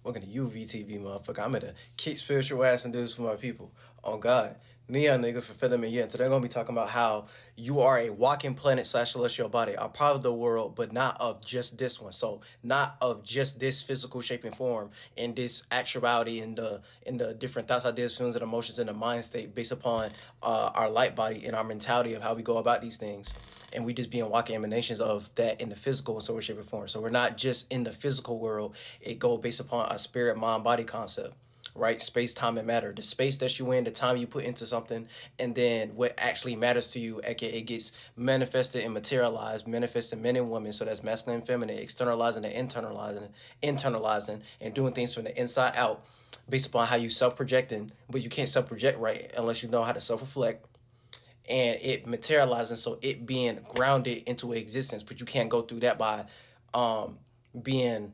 Welcome to UVTV, motherfucker. I'm gonna kick spiritual ass and do this for my people. On God. Nia nigga fulfill them again. Today I'm gonna be talking about how you are a walking planet slash celestial body, a part of the world, but not of just this one. So not of just this physical shape and form and this actuality and the different thoughts, ideas, feelings, and emotions in the mind state based upon our light body and our mentality of how we go about these things, and we just being walking emanations of that in the physical in some shape or form. So we're not just in the physical world. It go based upon a spirit, mind, body concept, right? Space, time, and matter. The space that you in, the time you put into something, and then what actually matters to you, aka it gets manifested and materialized, manifested men and women. So that's masculine and feminine, externalizing and internalizing, and doing things from the inside out based upon how you self-projecting, but you can't self-project right unless you know how to self-reflect, and it materializing, so it being grounded into existence. But you can't go through that by being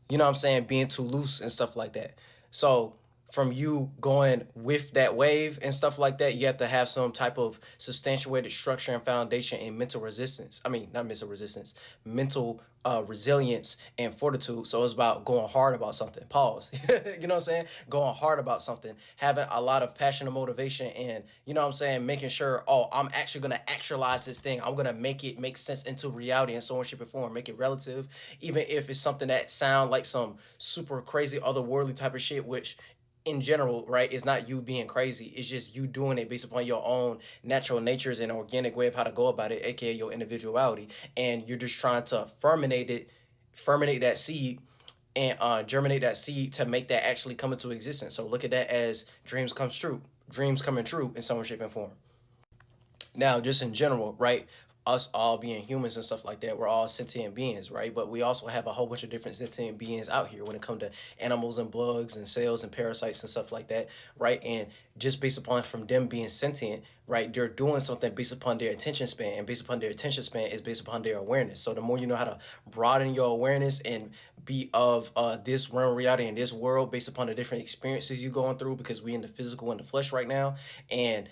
you know what I'm saying, being too loose and stuff like that. So from you going with that wave and stuff like that, you have to have some type of substantiated structure and foundation and mental resistance. I mean, not mental resistance, mental resilience and fortitude. So it's about going hard about something. Pause. You know what I'm saying? Going hard about something, having a lot of passion and motivation, and you know what I'm saying, making sure, oh, I'm actually gonna actualize this thing. I'm gonna make it make sense into reality and so on, shape, and form. Make it relative, even if it's something that sound like some super crazy otherworldly type of shit, which in general, right, it's not you being crazy. It's just you doing it based upon your own natural natures and organic way of how to go about it, aka your individuality. And you're just trying to fermentate that seed and germinate that seed to make that actually come into existence. So look at that as dreams coming true in some shape and form. Now, just in general, right? Us all being humans and stuff like that, we're all sentient beings, right? But we also have a whole bunch of different sentient beings out here when it comes to animals and bugs and cells and parasites and stuff like that, right? And just based upon from them being sentient, right, they're doing something based upon their attention span, and based upon their attention span is based upon their awareness. So the more you know how to broaden your awareness and be of this realm of reality in this world based upon the different experiences you're going through, because we in the physical and the flesh right now, and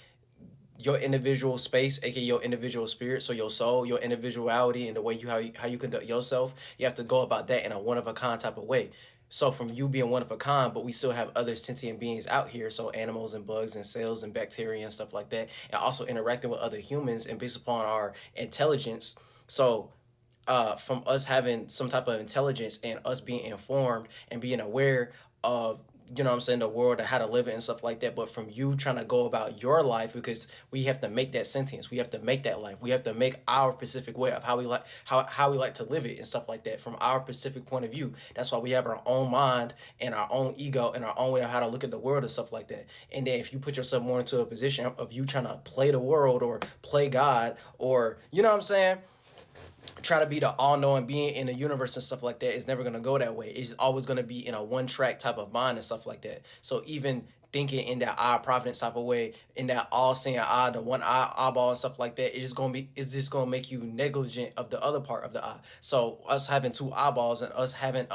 your individual space, aka your individual spirit, so your soul, your individuality, and the way how you conduct yourself, you have to go about that in a one of a kind type of way. So from you being one of a kind, but we still have other sentient beings out here, so animals and bugs and cells and bacteria and stuff like that, and also interacting with other humans, and based upon our intelligence. So from us having some type of intelligence and us being informed and being aware of, you know what I'm saying, the world and how to live it and stuff like that. But from you trying to go about your life, because we have to make that sentience, we have to make that life, we have to make our specific way of how we like to live it and stuff like that from our specific point of view. That's why we have our own mind and our own ego and our own way of how to look at the world and stuff like that. And then if you put yourself more into a position of you trying to play the world or play God, or you know what I'm saying, trying to be the all-knowing being in the universe and stuff like that, is never going to go that way. It's always going to be in a one-track type of mind and stuff like that. So even thinking in that eye providence type of way, in that all-seeing eye, the one eye eyeball and stuff like that, it's just going to make you negligent of the other part of the eye. So us having two eyeballs and us having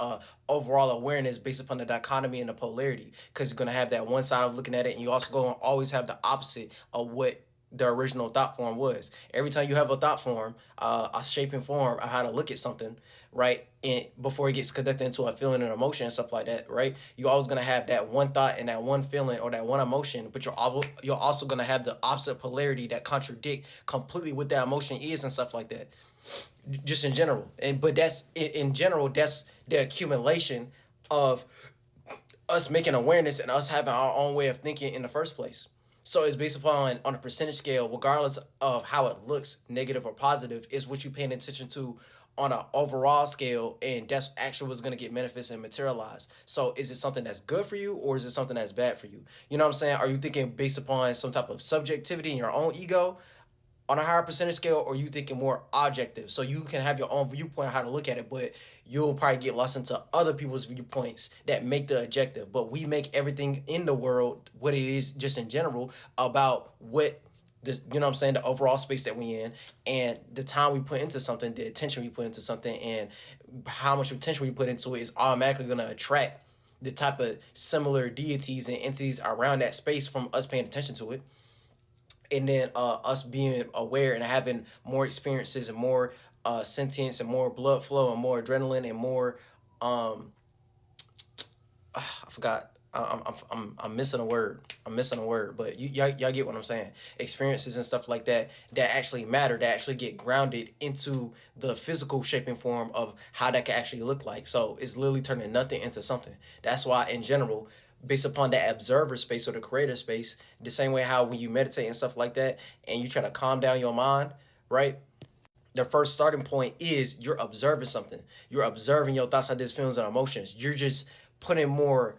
overall awareness based upon the dichotomy and the polarity, because you're going to have that one side of looking at it, and you also going to always have the opposite of what the original thought form was. Every time you have a thought form, a shaping form of how to look at something, right, and before it gets conducted into a feeling and emotion and stuff like that, right, you're always gonna have that one thought and that one feeling or that one emotion, but you're also gonna have the opposite polarity that contradict completely what that emotion is and stuff like that. Just in general, and but that's in general, that's the accumulation of us making awareness and us having our own way of thinking in the first place. So it's based upon on a percentage scale, regardless of how it looks, negative or positive, is what you're paying attention to on an overall scale, and that's actually what's going to get manifest and materialized. So is it something that's good for you, or is it something that's bad for you? You know what I'm saying? Are you thinking based upon some type of subjectivity in your own ego, on a higher percentage scale, or you thinking more objective, so you can have your own viewpoint how to look at it, but you'll probably get lost into other people's viewpoints that make the objective. But we make everything in the world what it is just in general about what this, you know what I'm saying, the overall space that we in, and the time we put into something, the attention we put into something, and how much attention we put into it is automatically going to attract the type of similar deities and entities around that space from us paying attention to it. And then us being aware and having more experiences and more sentience and more blood flow and more adrenaline and more um, I forgot. I'm missing a word. I'm missing a word, but y'all get what I'm saying. Experiences and stuff like that that actually matter, that actually get grounded into the physical shaping form of how that can actually look like. So it's literally turning nothing into something. That's why, in general, based upon that observer space or the creator space, the same way how when you meditate and stuff like that, and you try to calm down your mind, right? The first starting point is you're observing something. You're observing your thoughts, ideas, feelings, and emotions. You're just putting more,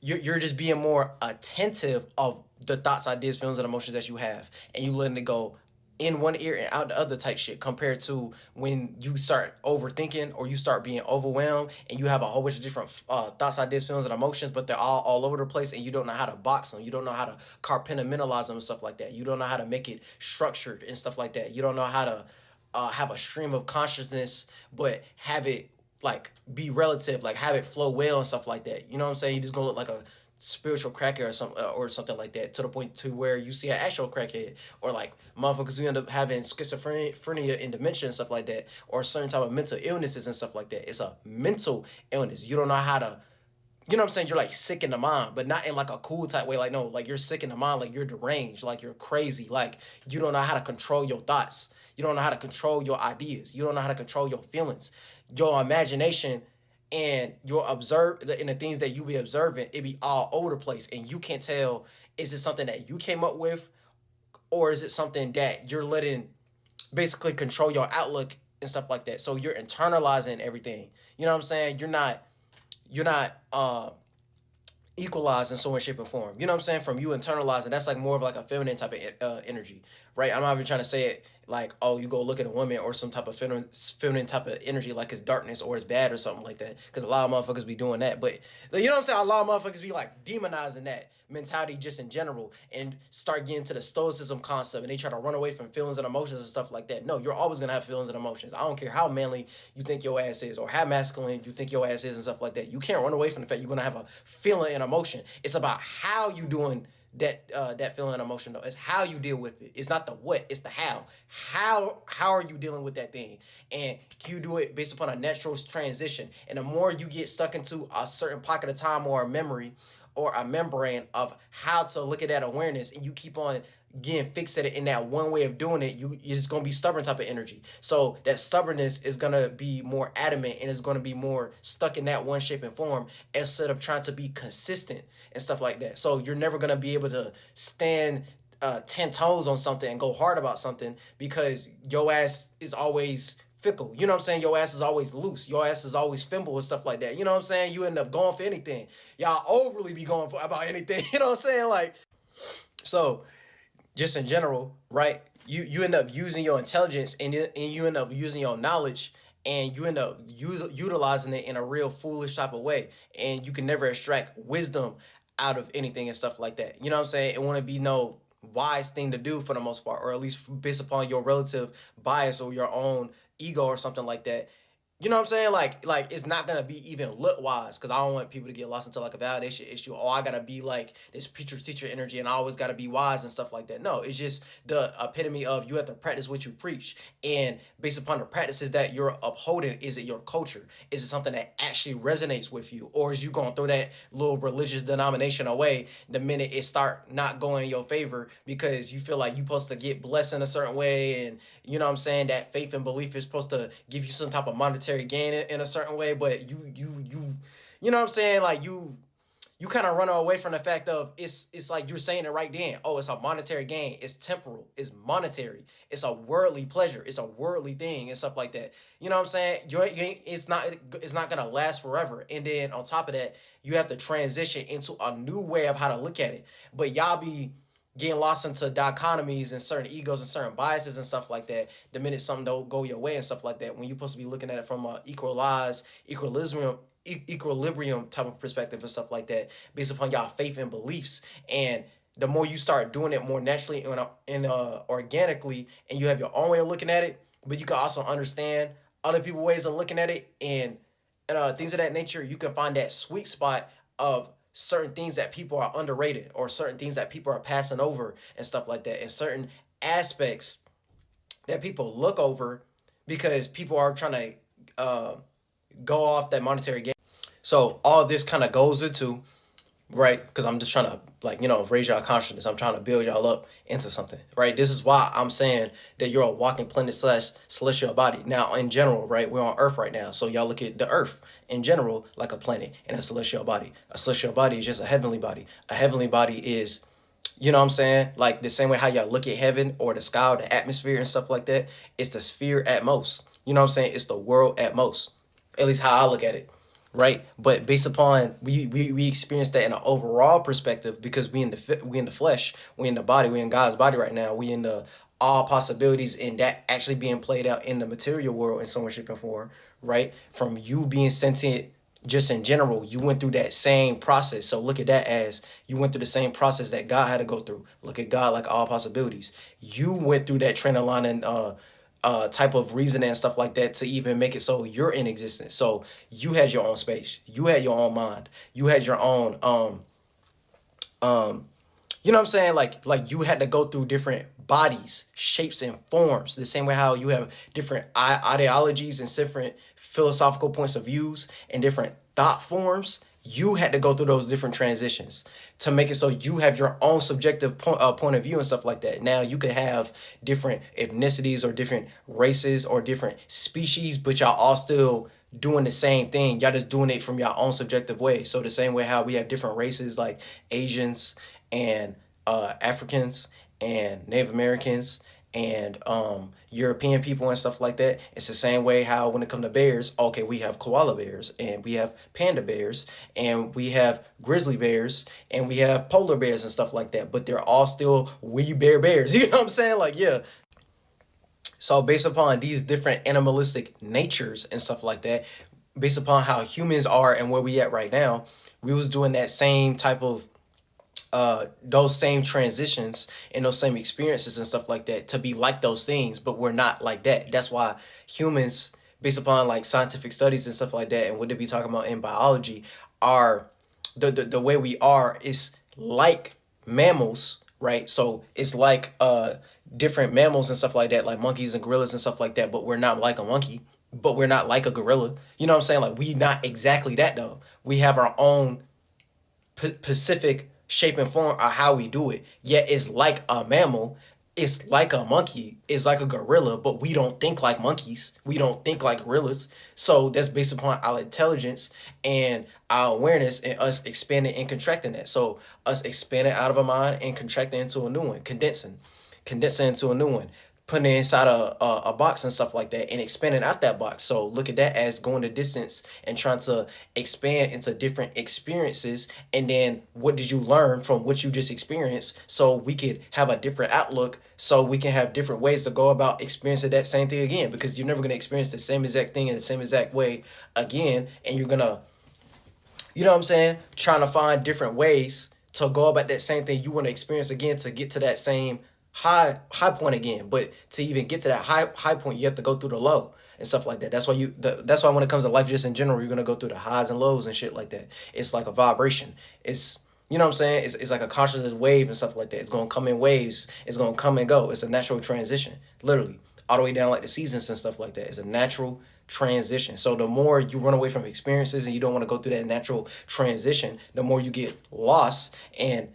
you're just being more attentive of the thoughts, ideas, feelings, and emotions that you have, and you letting it go in one ear and out the other type shit, compared to when you start overthinking or you start being overwhelmed and you have a whole bunch of different thoughts, ideas, feelings, and emotions, but they're all over the place, and you don't know how to box them. You don't know how to compartmentalize them and stuff like that. You don't know how to make it structured and stuff like that. You don't know how to have a stream of consciousness, but have it like be relative, like have it flow well and stuff like that. You know what I'm saying? You just gonna look like a spiritual crackhead or something like that, to the point to where you see an actual crackhead, or like motherfuckers who end up having schizophrenia and dementia and stuff like that, or certain type of mental illnesses and stuff like that. It's a mental illness. You don't know how to, you know what I'm saying? You're like sick in the mind, but not in like a cool type way. Like, no, like you're sick in the mind, like you're deranged, like you're crazy. Like you don't know how to control your thoughts. You don't know how to control your ideas. You don't know how to control your feelings, your imagination, and your observe and the things that you be observing. It be all over the place, and you can't tell, is it something that you came up with, or is it something that you're letting basically control your outlook and stuff like that. So you're internalizing everything. You know what I'm saying? You're not equalized in some way, shape, or form. You know what I'm saying? From you internalizing, that's like more of like a feminine type of energy, right? I'm not even trying to say it like, oh, you go look at a woman or some type of feminine type of energy, like it's darkness or it's bad or something like that. Because a lot of motherfuckers be doing that. But you know what I'm saying? A lot of motherfuckers be like demonizing that mentality just in general, and start getting to the stoicism concept, and they try to run away from feelings and emotions and stuff like that. No, you're always gonna have feelings and emotions. I don't care how manly you think your ass is or how masculine you think your ass is and stuff like that. You can't run away from the fact you're gonna have a feeling and emotion. It's about how you doing that feeling and emotion though. It's how you deal with it. It's not the what, it's the how. How are you dealing with that thing? And you do it based upon a natural transition. And the more you get stuck into a certain pocket of time or a memory or a membrane of how to look at that awareness, and you keep on getting fixated in that one way of doing it, you're just gonna be stubborn type of energy. So that stubbornness is gonna be more adamant, and it's gonna be more stuck in that one shape and form, instead of trying to be consistent and stuff like that. So you're never gonna be able to stand 10 toes on something and go hard about something, because your ass is always fickle. You know what I'm saying? Your ass is always loose. Your ass is always fimble and stuff like that. You know what I'm saying? You end up going for anything. Y'all overly be going for about anything. You know what I'm saying? Like, so just in general, right? You end up using your intelligence, and you end up using your knowledge, and you end up utilizing it in a real foolish type of way, and you can never extract wisdom out of anything and stuff like that. You know what I'm saying? It wouldn't be no wise thing to do for the most part, or at least based upon your relative bias or your own ego or something like that. You know what I'm saying? Like it's not gonna be even look wise, because I don't want people to get lost into like a validation issue. Oh, I gotta be like this teacher energy, and I always gotta be wise and stuff like that. No, it's just the epitome of you have to practice what you preach, and based upon the practices that you're upholding, is it your culture? Is it something that actually resonates with you, or is you gonna throw that little religious denomination away the minute it start not going in your favor, because you feel like you're supposed to get blessed in a certain way, and you know what I'm saying, that faith and belief is supposed to give you some type of monetary gain in a certain way, but you know what I'm saying, like you kind of run away from the fact of it's like you're saying it right then. Oh, it's a monetary gain. It's temporal. It's monetary. It's a worldly pleasure. It's a worldly thing and stuff like that. You know what I'm saying? It's not gonna last forever. And then on top of that, you have to transition into a new way of how to look at it. But y'all be getting lost into dichotomies and certain egos and certain biases and stuff like that the minute something don't go your way and stuff like that, when you're supposed to be looking at it from a equalized equilibrium type of perspective and stuff like that, based upon y'all faith and beliefs. And the more you start doing it more naturally and organically, and you have your own way of looking at it, but you can also understand other people's ways of looking at it, and things of that nature, you can find that sweet spot of certain things that people are underrated, or certain things that people are passing over and stuff like that, and certain aspects that people look over because people are trying to go off that monetary gain. So all this kind of goes into, right? Because I'm just trying to, like, raise y'all consciousness. I'm trying to build y'all up into something, right? This is why I'm saying that you're a walking planet slash celestial body. Now, in general, right, we're on Earth right now, so y'all look at the Earth in general like a planet and a celestial body. A celestial body is just a heavenly body. A heavenly body is, you know what I'm saying? Like the same way how y'all look at heaven or the sky or the atmosphere and stuff like that, it's the sphere at most. You know what I'm saying? It's the world at most. At least how I look at it. Right? But based upon we experience that in an overall perspective because we in the flesh, we in the body, we in God's body right now. We in the all possibilities in that actually being played out in the material world in some way, shape, and form, right? From you being sentient just in general, you went through that same process. So look at that as you went through the same process that God had to go through. Look at God like all possibilities. You went through that trend line and type of reasoning and stuff like that to even make it so you're in existence. So you had your own space, you had your own mind, you had your own um you know what I'm saying? Like you had to go through different bodies, shapes, and forms. The same way how you have different ideologies and different philosophical points of views and different thought forms. You had to go through those different transitions to make it so you have your own subjective point of view and stuff like that. Now you could have different ethnicities or different races or different species, but y'all all still doing the same thing. Y'all just doing it from your own subjective way. So the same way how we have different races like Asians and Africans and Native Americans and European people and stuff like that. It's the same way how when it comes to bears, okay, we have koala bears and we have panda bears and we have grizzly bears and we have polar bears and stuff like that. But they're all still we bear bears. You know what I'm saying? Like, yeah. So based upon these different animalistic natures and stuff like that, based upon how humans are and where we at right now, we was doing that same type of those same transitions and those same experiences and stuff like that to be like those things, but we're not like that. That's why humans, based upon like scientific studies and stuff like that, and what they be talking about in biology, are the way we are is like mammals, right? So it's like different mammals and stuff like that, like monkeys and gorillas and stuff like that, but we're not like a monkey, but we're not like a gorilla. You know what I'm saying? Like we not exactly that though. We have our own specific shape and form of how we do it. Yet it's like a mammal, it's like a monkey, it's like a gorilla, but we don't think like monkeys. We don't think like gorillas. So that's based upon our intelligence and our awareness and us expanding and contracting that. So us expanding out of a mind and contracting into a new one, condensing into a new one, putting it inside a box and stuff like that and expanding out that box. So look at that as going the distance and trying to expand into different experiences. And then what did you learn from what you just experienced so we could have a different outlook, so we can have different ways to go about experiencing that same thing again, because you're never going to experience the same exact thing in the same exact way again. And you're going to, you know what I'm saying, trying to find different ways to go about that same thing you want to experience again to get to that same high point again. But to even get to that high point, you have to go through the low and stuff like that. That's why that's why when it comes to life just in general, you're gonna go through the highs and lows and shit like that. It's like a vibration. It's, you know what I'm saying? It's like a consciousness wave and stuff like that. It's gonna come in waves. It's gonna come and go. It's a natural transition, literally, all the way down like the seasons and stuff like that. It's a natural transition. So the more you run away from experiences and you don't want to go through that natural transition, the more you get lost and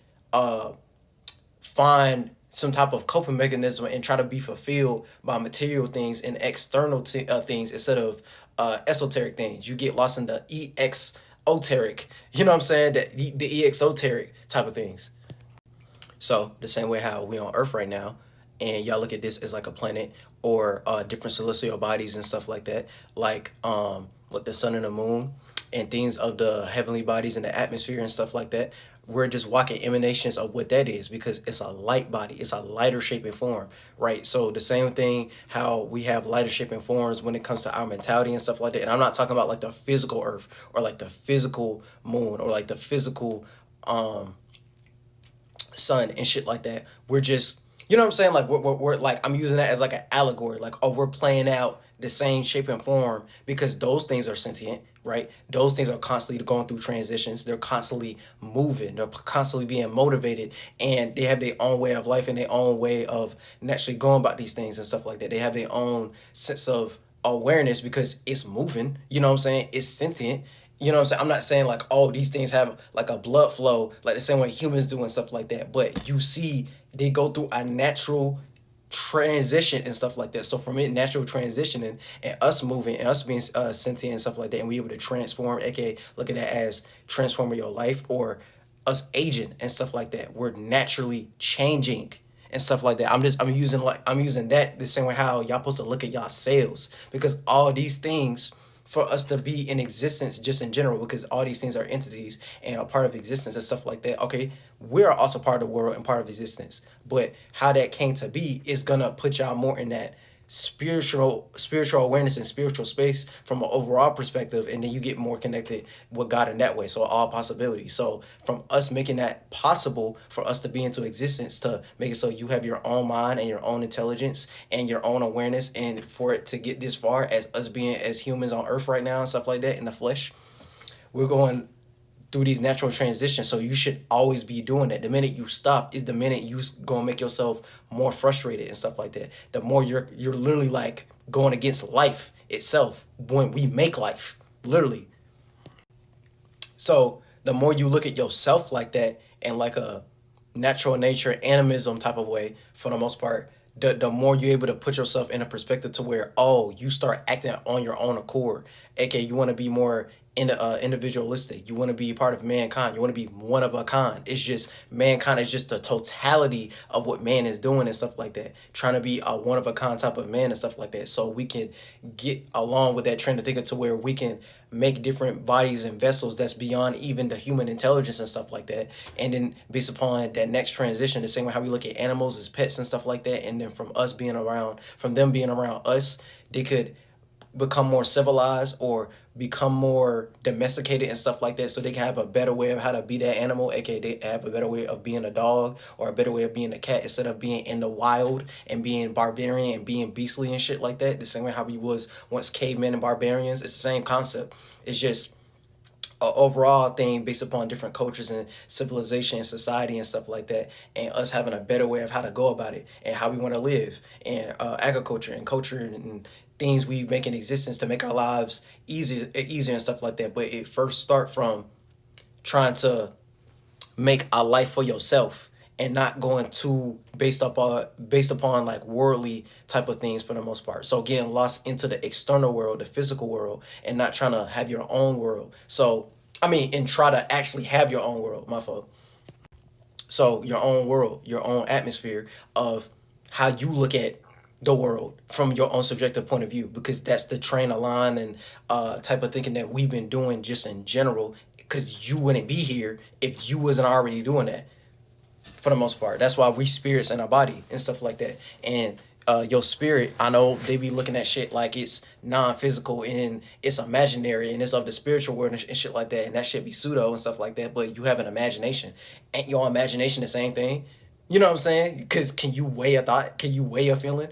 find some type of coping mechanism and try to be fulfilled by material things and external things instead of esoteric things. You get lost in the exoteric, you know what I'm saying? The exoteric type of things. So the same way how we on Earth right now, and y'all look at this as like a planet or different celestial bodies and stuff like that, like the sun and the moon and things of the heavenly bodies and the atmosphere and stuff like that. We're just walking emanations of what that is because it's a light body. It's a lighter shape and form, right? So the same thing how we have lighter shape and forms when it comes to our mentality and stuff like that. And I'm not talking about like the physical Earth or like the physical moon or like the physical sun and shit like that. We're just, you know what I'm saying? Like we're like, I'm using that as like an allegory. Like, oh, we're playing out the same shape and form because those things are sentient, right? Those things are constantly going through transitions. They're constantly moving. They're constantly being motivated, and they have their own way of life and their own way of naturally going about these things and stuff like that. They have their own sense of awareness because it's moving. You know what I'm saying? It's sentient. You know what I'm saying? I'm not saying like, oh, these things have like a blood flow, like the same way humans do and stuff like that. But you see, they go through a natural transition and stuff like that. So from it natural transitioning and us moving and us being sentient and stuff like that, and we able to transform, aka look at that as transforming your life, or us aging and stuff like that. We're naturally changing and stuff like that. I'm using that the same way how y'all supposed to look at y'all selves, because all these things for us to be in existence just in general, because all these things are entities and a part of existence and stuff like that. Okay, we're also part of the world and part of existence, but how that came to be is gonna put y'all more in that spiritual awareness and spiritual space from an overall perspective, and then you get more connected with God in that way. So all possibilities. So from us making that possible for us to be into existence, to make it so you have your own mind and your own intelligence and your own awareness, and for it to get this far as us being as humans on earth right now and stuff like that in the flesh, we're going through these natural transitions. So you should always be doing that. The minute you stop is the minute you gonna make yourself more frustrated and stuff like that. The more you're literally like going against life itself when we make life, literally. So the more you look at yourself like that, and like a natural nature animism type of way, for the most part, the more you're able to put yourself in a perspective to where, oh, you start acting on your own accord, aka you want to be more individualistic. You want to be part of mankind. You want to be one of a kind. It's just mankind is just the totality of what man is doing and stuff like that, trying to be a one of a kind type of man and stuff like that, so we can get along with that trend of thinking to where we can make different bodies and vessels that's beyond even the human intelligence and stuff like that. And then based upon that next transition, the same way how we look at animals as pets and stuff like that, and then from them being around us, they could become more civilized or become more domesticated and stuff like that, so they can have a better way of how to be that animal, aka they have a better way of being a dog or a better way of being a cat, instead of being in the wild and being barbarian and being beastly and shit like that, the same way how we was once cavemen and barbarians. It's the same concept. It's just a overall thing based upon different cultures and civilization and society and stuff like that, and us having a better way of how to go about it and how we want to live, and agriculture and culture and things we make in existence to make our lives easier and stuff like that. But it first start from trying to make a life for yourself, and not going too based upon like worldly type of things for the most part. So getting lost into the external world, the physical world, and not trying to have your own world. So I mean, and try to actually have your own world. My fault. So your own world, your own atmosphere of how you look at the world from your own subjective point of view, because that's the train of line and type of thinking that we've been doing just in general. Because you wouldn't be here if you wasn't already doing that for the most part. That's why we spirits in our body and stuff like that. And your spirit, I know they be looking at shit like it's non-physical and it's imaginary and it's of the spiritual world and shit like that, and that shit be pseudo and stuff like that. But you have an imagination. Ain't your imagination the same thing? You know what I'm saying? Because can you weigh a thought? Can you weigh a feeling?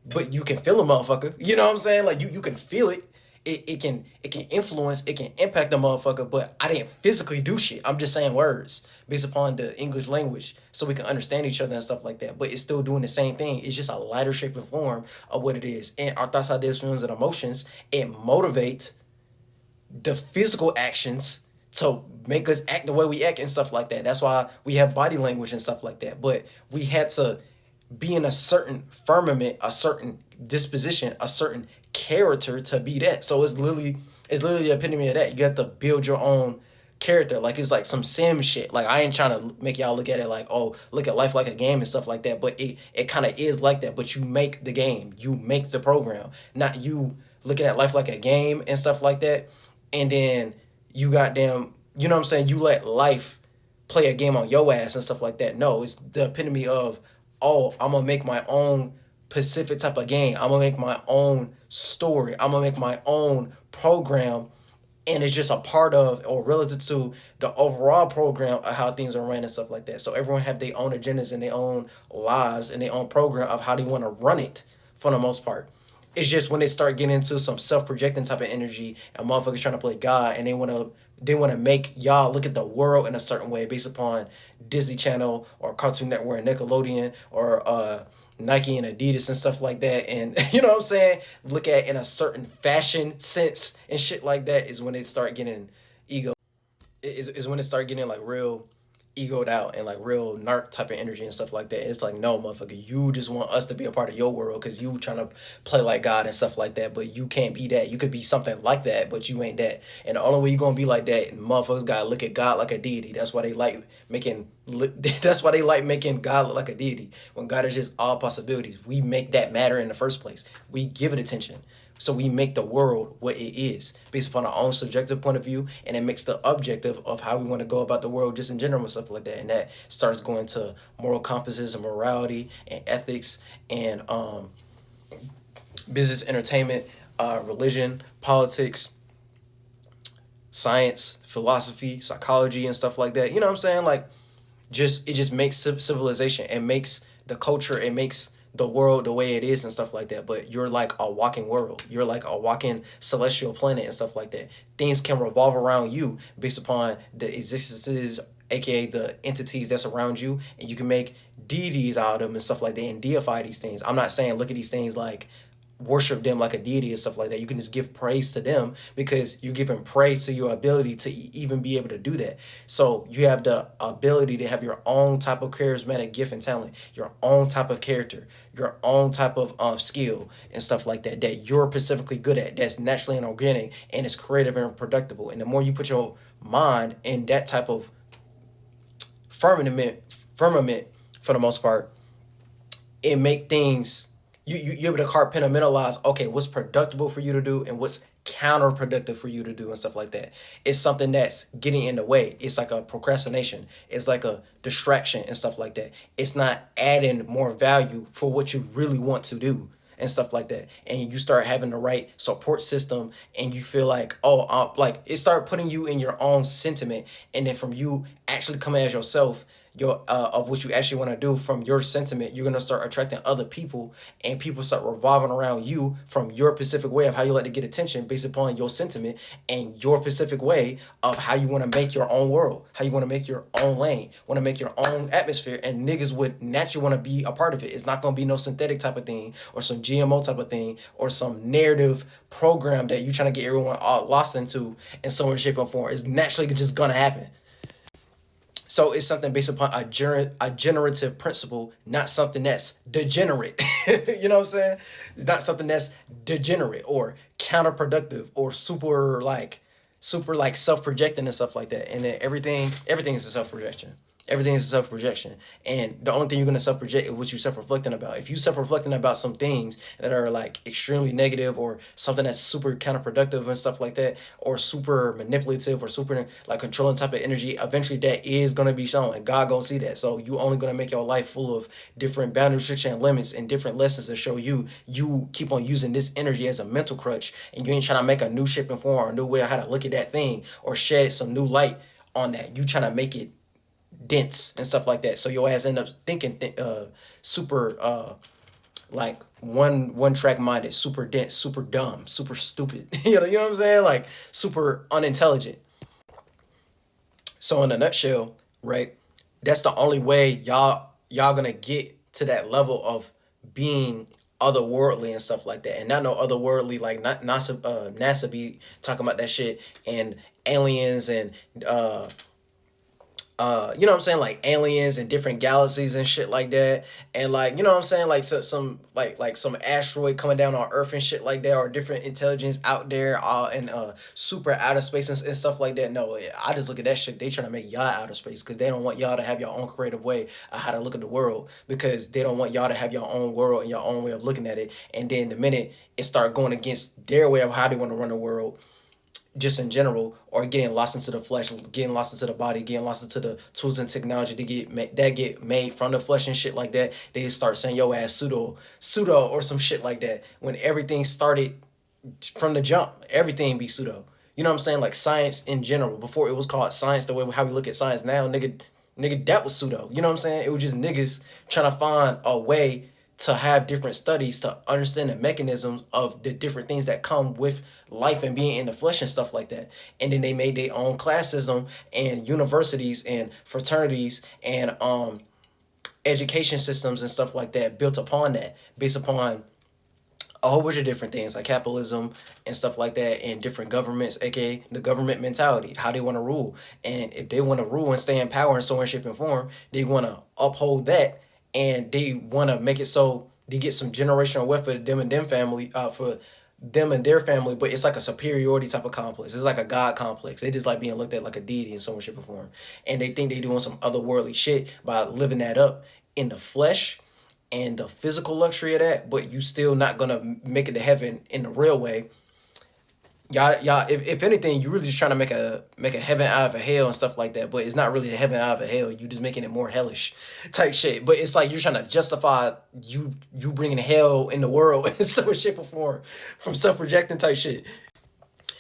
But you can feel a motherfucker. You know what I'm saying? Like you can feel it. It can influence, it can impact the motherfucker, but I didn't physically do shit. I'm just saying words based upon the English language so we can understand each other and stuff like that. But it's still doing the same thing. It's just a lighter shape and form of what it is. And our thoughts, ideas, feelings, and emotions, it motivates the physical actions to make us act the way we act and stuff like that. That's why we have body language and stuff like that. But we had to be in a certain firmament, a certain disposition, a certain character to be that. So it's literally the epitome of that. You have to build your own character. Like it's like some sim shit. Like I ain't trying to make y'all look at it like, oh, look at life like a game and stuff like that. But it kind of is like that. But you make the game. You make the program. Not you looking at life like a game and stuff like that. And then you goddamn, you know what I'm saying? You let life play a game on your ass and stuff like that. No, it's the epitome of, oh, I'm gonna make my own Pacific type of game. I'm gonna make my own story. I'm gonna make my own program, and it's just a part of or relative to the overall program of how things are ran and stuff like that. So everyone have their own agendas and their own lives and their own program of how they want to run it for the most part. It's just when they start getting into some self-projecting type of energy and motherfuckers trying to play God, and they want to make y'all look at the world in a certain way based upon Disney Channel or Cartoon Network and Nickelodeon or Nike and Adidas and stuff like that. And you know what I'm saying? Look at in a certain fashion sense and shit like that is when they start getting ego is when it start getting like real egoed out and like real narc type of energy and stuff like that. It's like, no, motherfucker, you just want us to be a part of your world because you trying to play like God and stuff like that. But you can't be that. You could be something like that, but you ain't that. And the only way you gonna be like that, and motherfuckers gotta look at God like a deity. That's why they like making. That's why they like making God look like a deity when God is just all possibilities. We make that matter in the first place. We give it attention. So we make the world what it is based upon our own subjective point of view, and it makes the objective of how we want to go about the world just in general and stuff like that. And that starts going to moral compasses and morality and ethics and business, entertainment, religion, politics, science, philosophy, psychology, and stuff like that. You know what I'm saying? Like, just it just makes civilization. It makes the culture. It makes the world the way it is and stuff like that. But you're like a walking world. You're like a walking celestial planet and stuff like that. Things can revolve around you based upon the existences, aka the entities that's around you, and you can make deities out of them and stuff like that and deify these things. I'm not saying look at these things like worship them like a deity and stuff like that. You can just give praise to them because you're giving praise to your ability to even be able to do that. So you have the ability to have your own type of charismatic gift and talent, your own type of character, your own type of skill and stuff like that that you're specifically good at, that's naturally and organic and is creative and productive. And the more you put your mind in that type of firmament for the most part, it make things you're able to compartmentalize, okay, what's productive for you to do and what's counterproductive for you to do and stuff like that. It's something that's getting in the way. It's like a procrastination. It's like a distraction and stuff like that. It's not adding more value for what you really want to do and stuff like that. And you start having the right support system and you feel like, oh, like it start putting you in your own sentiment. And then from you actually coming as yourself, your of what you actually want to do from your sentiment, you're gonna start attracting other people, and people start revolving around you from your specific way of how you like to get attention based upon your sentiment and your specific way of how you want to make your own world, how you want to make your own lane, want to make your own atmosphere, and niggas would naturally want to be a part of it. It's not gonna be no synthetic type of thing or some GMO type of thing or some narrative program that you trying to get everyone all lost into in some way, shape, or form. It's naturally just gonna happen. So it's something based upon a generative principle, not something that's degenerate. You know what I'm saying? It's not something that's degenerate or counterproductive or super like self-projecting and stuff like that. And then everything is a self-projection. Everything is a self-projection. And the only thing you're gonna self-project is what you self-reflecting about. If you self-reflecting about some things that are like extremely negative or something that's super counterproductive and stuff like that, or super manipulative or super like controlling type of energy, eventually that is gonna be shown and God gonna see that. So you only gonna make your life full of different boundary restriction limits and different lessons to show you keep on using this energy as a mental crutch, and you ain't trying to make a new shape and form or a new way of how to look at that thing or shed some new light on that. You trying to make it dense and stuff like that. So your ass end up thinking super like one track minded, super dense, super dumb, super stupid. You know what I'm saying? Like super unintelligent. So in a nutshell, right? That's the only way y'all gonna get to that level of being otherworldly and stuff like that, and not no otherworldly like not NASA be talking about that shit and aliens and you know what I'm saying, like aliens and different galaxies and shit like that, and like, you know what I'm saying, like some like some asteroid coming down on Earth and shit like that, or different intelligence out there in super outer space and stuff like that. No, I just look at that shit. They trying to make y'all outer space because they don't want y'all to have your own creative way of how to look at the world, because they don't want y'all to have your own world and your own way of looking at it. And then the minute it start going against their way of how they want to run the world, just in general, or getting lost into the flesh, getting lost into the body, getting lost into the tools and technology to get made from the flesh and shit like that, they start saying yo ass pseudo or some shit like that. When everything started from the jump, everything be pseudo. You know what I'm saying? Like science in general, before it was called science the way how we look at science now, nigga, that was pseudo. You know what I'm saying? It was just niggas trying to find a way to have different studies to understand the mechanisms of the different things that come with life and being in the flesh and stuff like that. And then they made their own class system and universities and fraternities and education systems and stuff like that built upon that, based upon a whole bunch of different things like capitalism and stuff like that, and different governments, aka the government mentality, how they want to rule. And if they want to rule and stay in power in so in shape and form, they want to uphold that, and they want to make it so they get some generational wealth for them and them family, for them and their family, but it's like a superiority type of complex. It's like a god complex. They just like being looked at like a deity in some shape or form, and they think they doing some otherworldly shit by living that up in the flesh and the physical luxury of that. But you still not gonna make it to heaven in the real way. Y'all, if anything, you're really just trying to make a heaven out of a hell and stuff like that. But it's not really a heaven out of a hell. You just making it more hellish type shit. But it's like you're trying to justify you bringing hell in the world in some shape or form from self projecting type shit.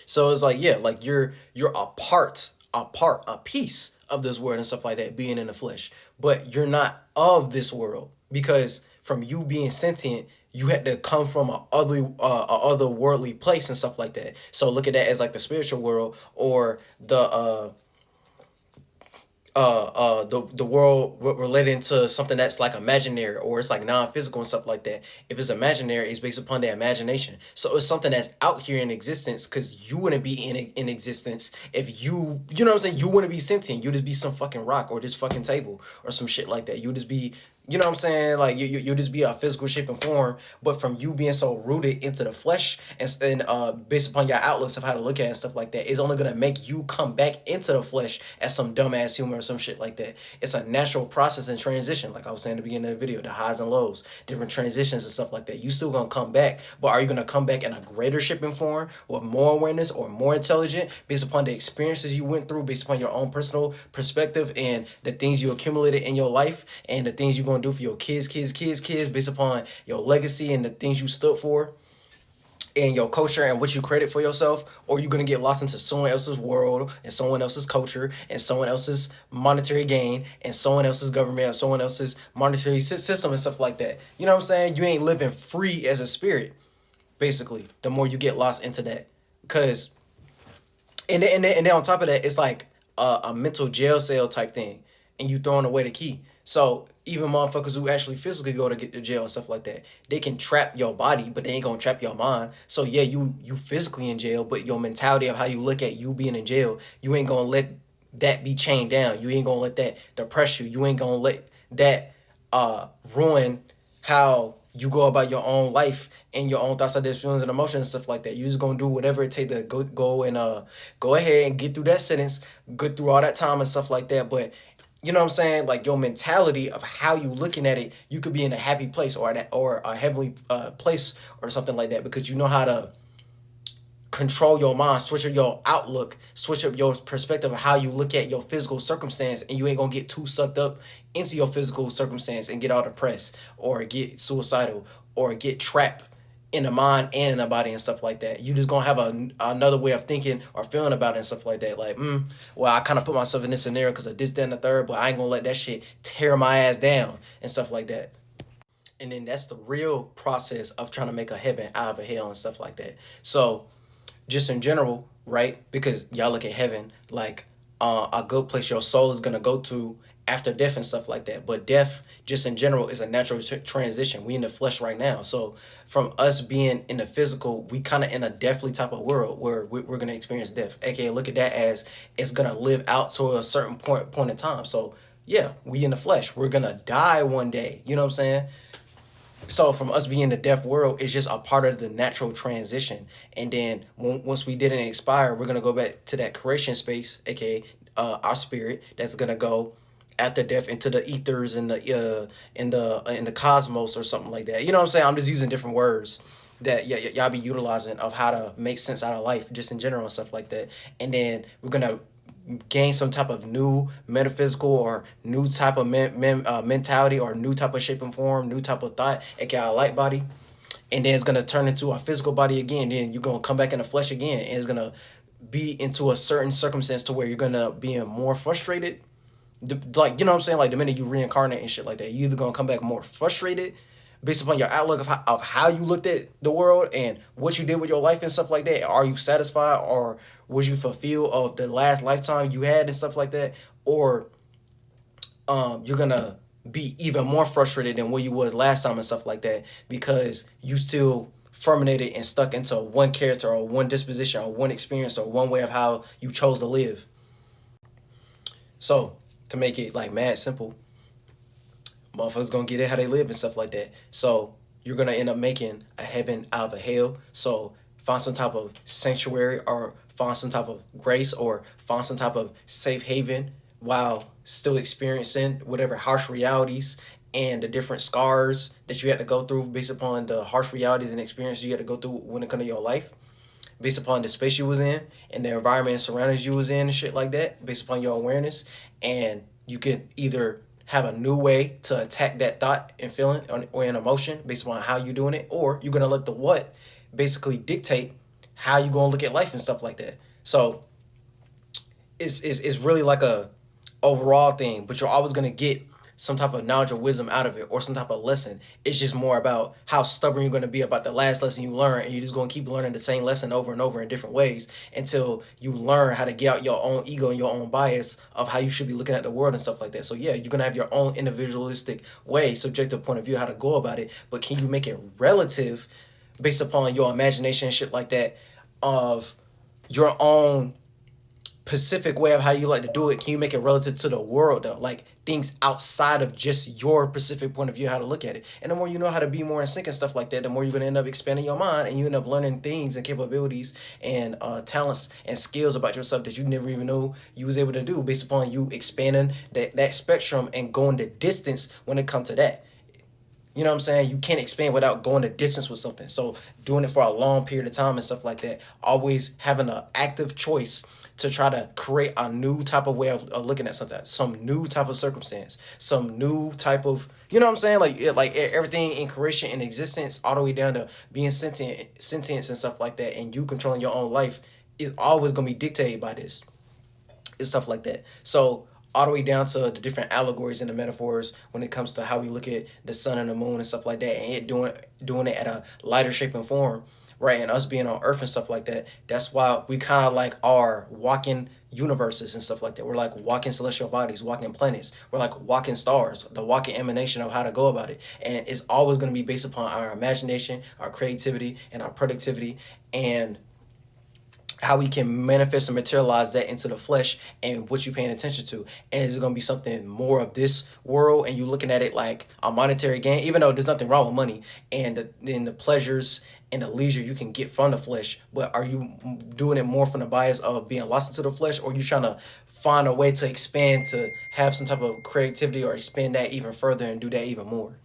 So it's like, yeah, like you're a piece of this world and stuff like that, being in the flesh. But you're not of this world, because from you being sentient, you had to come from a otherworldly place and stuff like that. So look at that as like the spiritual world, or the world relating to something that's like imaginary, or it's like non-physical and stuff like that. If it's imaginary, it's based upon the imagination, so it's something that's out here in existence, because you wouldn't be in existence if you know what I'm saying, you wouldn't be sentient. You just be some fucking rock or this fucking table or some shit like that. You just be, you know what I'm saying, like you just be a physical shape and form. But from you being so rooted into the flesh, and based upon your outlooks of how to look at it and stuff like that, it's only gonna make you come back into the flesh as some dumbass human or some shit like that. It's a natural process and transition, like I was saying at the beginning of the video, the highs and lows, different transitions and stuff like that. You still gonna come back, but are you gonna come back in a greater shape and form, with more awareness or more intelligent, based upon the experiences you went through, based upon your own personal perspective and the things you accumulated in your life, and the things you're gonna do for your kids, based upon your legacy and the things you stood for and your culture and what you created for yourself? Or you're gonna get lost into someone else's world and someone else's culture and someone else's monetary gain and someone else's government or someone else's monetary system and stuff like that. You know what I'm saying? You ain't living free as a spirit, basically, the more you get lost into that. Because and then on top of that, it's like a mental jail cell type thing, and you throwing away the key. So even motherfuckers who actually physically go to get to jail and stuff like that, they can trap your body, but they ain't gonna trap your mind. So yeah, you physically in jail, but your mentality of how you look at you being in jail, you ain't gonna let that be chained down. You ain't gonna let that depress you. You ain't gonna let that ruin how you go about your own life and your own thoughts, ideas, feelings, and emotions and stuff like that. You just gonna do whatever it takes to go ahead and get through that sentence, get through all that time and stuff like that. But you know what I'm saying? Like your mentality of how you looking at it, you could be in a happy place or a heavenly place or something like that, because you know how to control your mind, switch up your outlook, switch up your perspective of how you look at your physical circumstance, and you ain't gonna get too sucked up into your physical circumstance and get all depressed or get suicidal or get trapped in the mind and in the body and stuff like that. You just gonna have another way of thinking or feeling about it and stuff like that. Like, well, I kind of put myself in this scenario because of this, that, and the third, but I ain't gonna let that shit tear my ass down and stuff like that. And then that's the real process of trying to make a heaven out of a hell and stuff like that. So just in general, right? Because y'all look at heaven like a good place your soul is gonna go to after death and stuff like that. But death, just in general, is a natural transition. We in the flesh right now, so from us being in the physical, we kind of in a deathly type of world where we're gonna experience death. AKA, look at that as it's gonna live out to a certain point in time. So yeah, we in the flesh. We're gonna die one day. You know what I'm saying? So from us being in the deaf world, it's just a part of the natural transition. And then once we didn't expire, we're gonna go back to that creation space, aka our spirit, that's gonna go after death into the ethers and in the cosmos or something like that. You know what I'm saying? I'm just using different words that y'all be utilizing of how to make sense out of life, just in general and stuff like that. And then we're gonna gain some type of new metaphysical or new type of mentality or new type of shape and form, new type of thought, aka a light body. And then it's gonna turn into a physical body again. Then you're gonna come back in the flesh again, and it's gonna be into a certain circumstance to where you're gonna be more frustrated. Like, you know what I'm saying? Like the minute you reincarnate and shit like that, you either gonna come back more frustrated based upon your outlook of how you looked at the world and what you did with your life and stuff like that. Are you satisfied, or was you fulfilled of the last lifetime you had and stuff like that? Or you're gonna be even more frustrated than where you was last time and stuff like that, because you still fermented and stuck into one character or one disposition or one experience or one way of how you chose to live. So to make it like mad simple, motherfuckers gonna get it how they live and stuff like that. So you're gonna end up making a heaven out of a hell. So find some type of sanctuary or find some type of grace or find some type of safe haven while still experiencing whatever harsh realities and the different scars that you had to go through based upon the harsh realities and experiences you had to go through when it comes to your life, based upon the space you was in and the environment and surroundings you was in and shit like that, based upon your awareness. And you can either have a new way to attack that thought and feeling or an emotion based upon how you're doing it, or you're gonna let the what basically dictate how you gonna look at life and stuff like that. So it's really like a overall thing, but you're always gonna get some type of knowledge or wisdom out of it or some type of lesson. It's just more about how stubborn you're gonna be about the last lesson you learn, and you're just gonna keep learning the same lesson over and over in different ways until you learn how to get out your own ego and your own bias of how you should be looking at the world and stuff like that. So yeah, you're gonna have your own individualistic way, subjective point of view how to go about it, but can you make it relative based upon your imagination and shit like that of your own specific way of how you like to do it? Can you make it relative to the world though, like things outside of just your specific point of view how to look at it? And the more you know how to be more in sync and stuff like that, the more you're going to end up expanding your mind, and you end up learning things and capabilities and talents and skills about yourself that you never even knew you was able to do based upon you expanding that spectrum and going the distance when it comes to that. You know what I'm saying? You can't expand without going the distance with something. So doing it for a long period of time and stuff like that, always having an active choice to try to create a new type of way of looking at something, some new type of circumstance, some new type of, you know what I'm saying? Like everything in creation and existence, all the way down to being sentience and stuff like that, and you controlling your own life is always gonna be dictated by this. It's stuff like that. So all the way down to the different allegories and the metaphors when it comes to how we look at the sun and the moon and stuff like that, and it doing it at a lighter shape and form, right? And us being on Earth and stuff like that. That's why we kind of like are walking universes and stuff like that. We're like walking celestial bodies, walking planets. We're like walking stars, the walking emanation of how to go about it. And it's always going to be based upon our imagination, our creativity, and our productivity, and how we can manifest and materialize that into the flesh and what you're paying attention to. And is it going to be something more of this world and you looking at it like a monetary gain, even though there's nothing wrong with money and the pleasures and the leisure you can get from the flesh, but are you doing it more from the bias of being lost into the flesh, or you trying to find a way to expand to have some type of creativity or expand that even further and do that even more?